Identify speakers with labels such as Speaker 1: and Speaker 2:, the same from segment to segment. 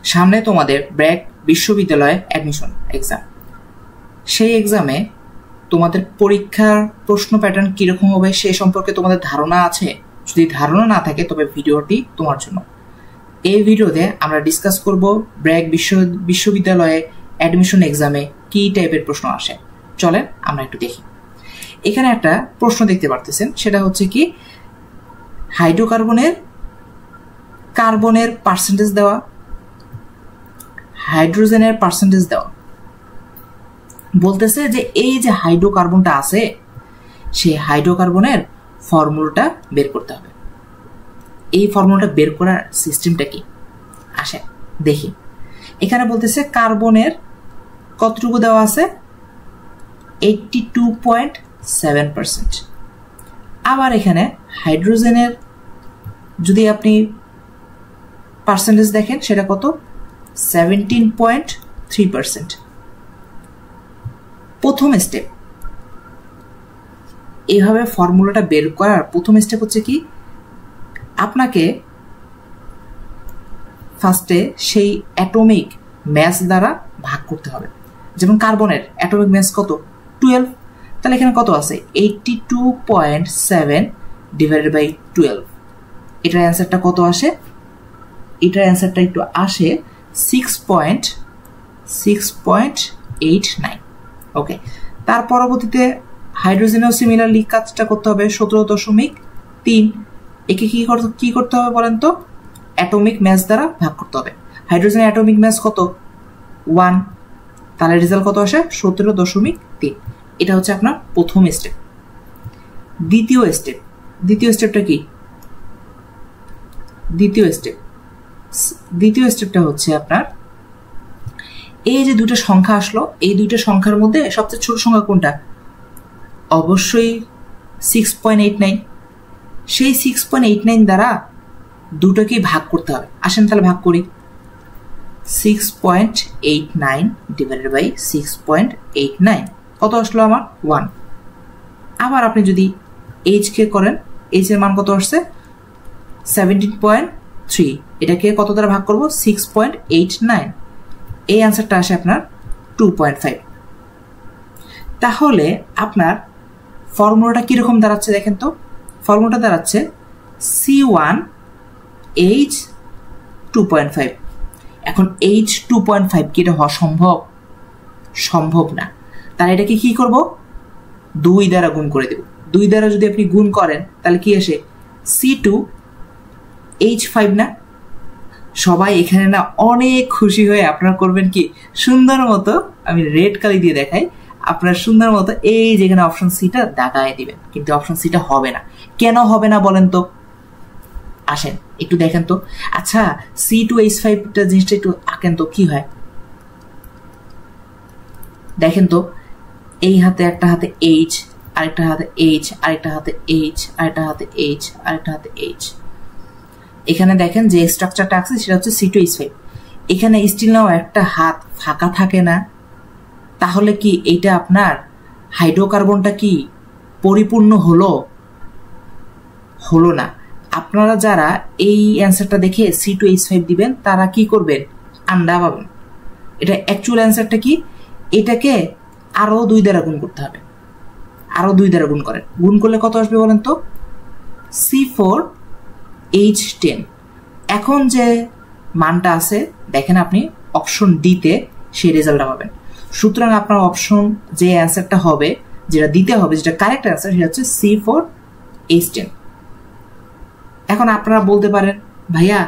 Speaker 1: সামনে তোমাদের ব্র্যাক বিশ্ববিদ্যালয়ে অ্যাডমিশন এক্সাম। সেই এক্সামে তোমাদের পরীক্ষার প্রশ্ন প্যাটার্ন কিরকম হবে সে সম্পর্কে তোমাদের ধারণা আছে? যদি ধারণা না থাকে তবে ভিডিওটি তোমার জন্য। এই ভিডিওতে আমরা ডিসকাস করব ব্র্যাক বিশ্ববিদ্যালয়ে অ্যাডমিশন এক্সামে কি টাইপের প্রশ্ন আসে। চলেন আমরা একটু দেখি। এখানে একটা প্রশ্ন দেখতে পারতেছেন, সেটা হচ্ছে কি কার্বনের পার্সেন্টেজ দেওয়া, হাইড্রোজেনের পার্সেন্টেজ দেওয়া। বলতেছে যে এই যে হাইড্রোকার্বনটা আছে সেই হাইড্রোকার্বনের ফর্মুলাটা বের করতে হবে। এই ফর্মুলাটা বের করার সিস্টেমটা কি আসে দেখি। এখানে বলতেছে কার্বনের কতটুকু দেওয়া আছে, 82.7%। আবার এখানে হাইড্রোজেনের যদি আপনি পার্সেন্টেজ দেখেন সেটা কত, 17.3%। প্রথম স্টেপ, এইভাবে ফর্মুলাটা বের করার প্রথম স্টেপ হচ্ছে কি, আপনাকে ফার্স্টে সেই অ্যাটমিক ম্যাস দ্বারা ভাগ করতে হবে। যেমন কার্বনের অ্যাটমিক ম্যাস কত, 12। তাহলে এখানে কত আছে, 82.7 ডিভাইডেড বাই 12। এটার অ্যান্সারটা কত আসে, এটার অ্যান্সারটা একটু আসে 6.89। ওকে, তার পরবর্তীতে হাইড্রোজেনেও সিমিলারলি কাজটা করতে হবে, 17.3। একে কি করতে হবে বলেন তো, অ্যাটমিক ম্যাস দ্বারা ভাগ করতে হবে। হাইড্রোজেনের অ্যাটমিক ম্যাস কত, 1। তাহলে রেজাল্ট কত আসে, 17.3। এটা হচ্ছে আপনার প্রথম স্টেপ। দ্বিতীয় স্টেপটা কি, দ্বিতীয় স্টেপটা হচ্ছে আপনার এই যে দুটো সংখ্যা আসলো, এই দুইটা সংখ্যার মধ্যে সবচেয়ে ছোট সংখ্যা কোনটা, অবশ্যই 6.89। সেই 6.89 দ্বারা দুটোকেই ভাগ করতে হবে। আসেন তাহলে ভাগ করি, 6.89 ডিভাইডেড বাই 6.89 কত আসলো আমার, 1। আবার আপনি যদি এইচ কে করেন, এইচ এর মান কত আসছে, 17.3। এটাকে কত দ্বারা ভাগ করবো, 6.89। এই অ্যান্সারটা আসে আপনার 2.5। তাহলে আপনার ফর্মুলাটা কিরকম দাঁড়াচ্ছে দেখেন তো, ফর্মুলাটা দাঁড়াচ্ছে C1H2.5। এখন H2.5 কি এটা হওয়া সম্ভব না। তাহলে এটাকে কি করব, 2 দ্বারা গুণ করে দেব। 2 দ্বারা যদি আপনি গুণ করেন তাহলে কি আসে, C2H5 না। সবাই এখানে না অনেক খুশি হয়ে আপনারা করবেন কি, সুন্দর মতো আমি রেড কালি দিয়ে দেখাই, আপনার সুন্দর মতো এই যেখানে অপশন সিটা দাগায় দিবেন। কিন্তু অপশন সিটা হবে না। কেন হবে না বলেন তো, আসেন একটু দেখেন তো। আচ্ছা, C2H5 জিনিসটা একটু আঁকেন তো, কি হয় দেখেন তো। এই হাতে একটা হাতে H, আরেকটা হাতে H, আরেকটা হাতে H, আরেকটা হাতে H, আরেকটা হাতে H। এখানে দেখেন যে স্ট্রাকচারটা আছে সেটা হচ্ছে C2H5। এখানে স্টিল নাও একটা হাত ফাঁকা থাকে না। তাহলে কি এইটা আপনার হাইড্রোকার্বনটা কি পরিপূর্ণ হলো না। আপনারা যারা এই অ্যান্সারটা দেখে C2H5 দিবেন তারা কি করবেন, আন্ডা পাবেন। এটা অ্যাকচুয়াল অ্যান্সারটা কি, এটাকে আরো 2 দ্বারা গুণ করতে হবে। আরো 2 দ্বারা গুণ করেন, গুণ করলে কত আসবে বলেন তো, C4H10। এখন যে মানটা আছে দেখেন আপনি অপশন ডিতে সেই রেজাল্টটা পাবেন। সুতরাং আপনার অপশন যে অ্যান্সারটা হবে, যেটা দিতে হবে, যেটা কারেক্ট অ্যান্সার, সেটা হচ্ছে C4H10। এখন আপনারা বলতে পারেন, ভাইয়া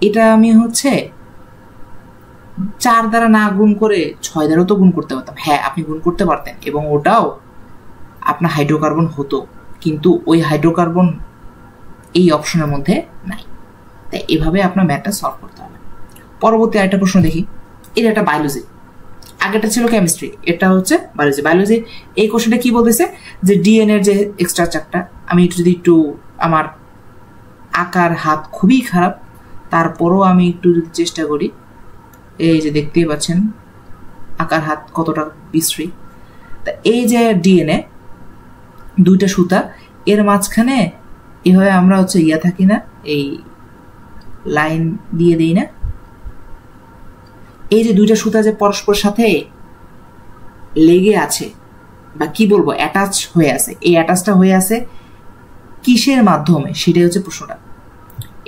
Speaker 1: এটা আমি 4 দ্বারা না গুণ করে 6 দ্বারাও তো গুণ করতে পারতাম। হ্যাঁ, আপনি গুণ করতে পারতেন এবং ওটাও আপনার হাইড্রোকার্বন হতো, কিন্তু ওই হাইড্রোকার্বন এই অপশনের মধ্যে নাই। তাই এভাবে আপনার ম্যাথটা সলভ করতে হবে। পরবর্তী আরেকটা প্রশ্ন দেখি। এটা একটা বায়োলজি, আগেটা ছিল কেমিস্ট্রি, এটা হচ্ছে বায়োলজি। এই কোশ্চেনটা কি বলতেছে যে ডিএনএ এর যে স্ট্রাকচারটা, আমি যদি একটু, আমার আকার হাত খুবই খারাপ, তারপরও আমি একটু যদি চেষ্টা করি, এই যে দেখতেই পাচ্ছেন আকার হাত কতটা বিশ্রী। তা এই যে ডিএনএ 2টা সুতা, এর মাঝখানে এভাবে আমরা থাকি না, এই লাইন দিয়ে দেই না, এই যে দুইটা সুতা যে পরস্পর সাথে লেগে আছে বা কি বলবো অ্যাটাচ হয়ে আছে, এই অ্যাটাচটা হয়ে আছে কিসের মাধ্যমে, সেটাই হচ্ছে প্রশ্নটা।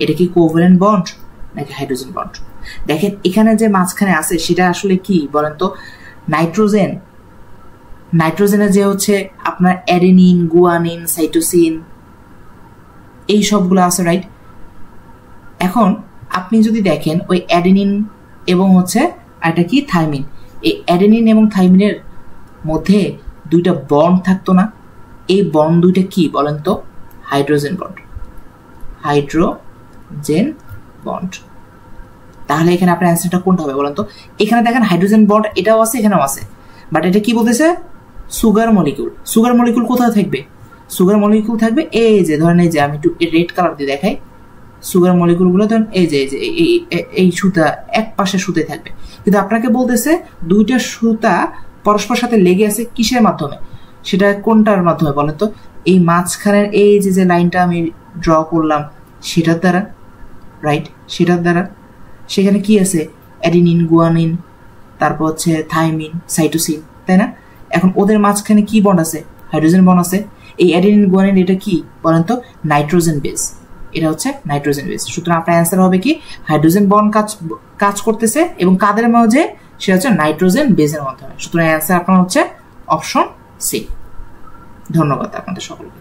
Speaker 1: এটা কি কোভ্যালেন্ট বন্ড নাকি হাইড্রোজেন বন্ড? দেখেন এখানে যে মাঝখানে আছে সেটা আসলে কি বলেন তো? নাইট্রোজেন। নাইট্রোজেনে যে হচ্ছে আপনার অ্যাডেনিন, গুয়ানিন, সাইটোসিন এই সবগুলো আছে, রাইট? এখন আপনি যদি দেখেন ওই অ্যাডেনিন এবং হচ্ছে এটা কি থাইমিন, এই অ্যাডেনিন এবং থাইমিনের মধ্যে দুইটা বন্ড থাকতো না? এই বন্ড দুইটা কি বলেন তো? Hydrogen bond. Hydrogen bond. তাহলে এখানে আপনার অ্যান্সারটা কোনটা হবে বলেন তো? এখানে দেখেন হাইড্রোজেন বন্ড এটাও আছে এখানেও আছে, বাট এটা কি বলতেছে? Sugar molecule. সুগার মলিকিউল কোথায় থাকবে? সুগার মলিকিউল থাকবে এই যে, ধরেন এই যে আমি একটু রেড কালার দিয়ে দেখাই, সুগার মলিকিউলগুলো ধরেন এই যে এই সুতা এক পাশে সুতে থাকবে, কিন্তু আপনাকে বলতেছে দুইটা সুতা পরস্পর সাথে লেগে আছে কিসের মাধ্যমে? সেটা কোনটার মাধ্যমে বলেন তো? এই মাঝখানের এই যে লাইনটা আমি ড্র করলাম সেটার দ্বারা, রাইট? সেটার দ্বারা। সেখানে কি আছে? অ্যাডিনিন, গুয়ানিন, তারপর হচ্ছে থাইমিন, সাইটোসিন, তাই না? এখন ওদের মাঝখানে কি বন্ড আছে? হাইড্রোজেন বন্ড আছে। এই অ্যাডিনিন, গুয়ানিন এটা কি বলেন তো? Nitrogen base. এটা হচ্ছে নাইট্রোজেন বেস। সুতরাং আপনার অ্যান্সার হবে কি? হাইড্রোজেন বন্ড কাজ করতেছে এবং কাদের মাঝে? সেটা হচ্ছে নাইট্রোজেন বেসের মাধ্যমে। সুতরাং অ্যান্সার আপনার হচ্ছে অপশন সি। ধন্যবাদ আপনাদের সকলকে।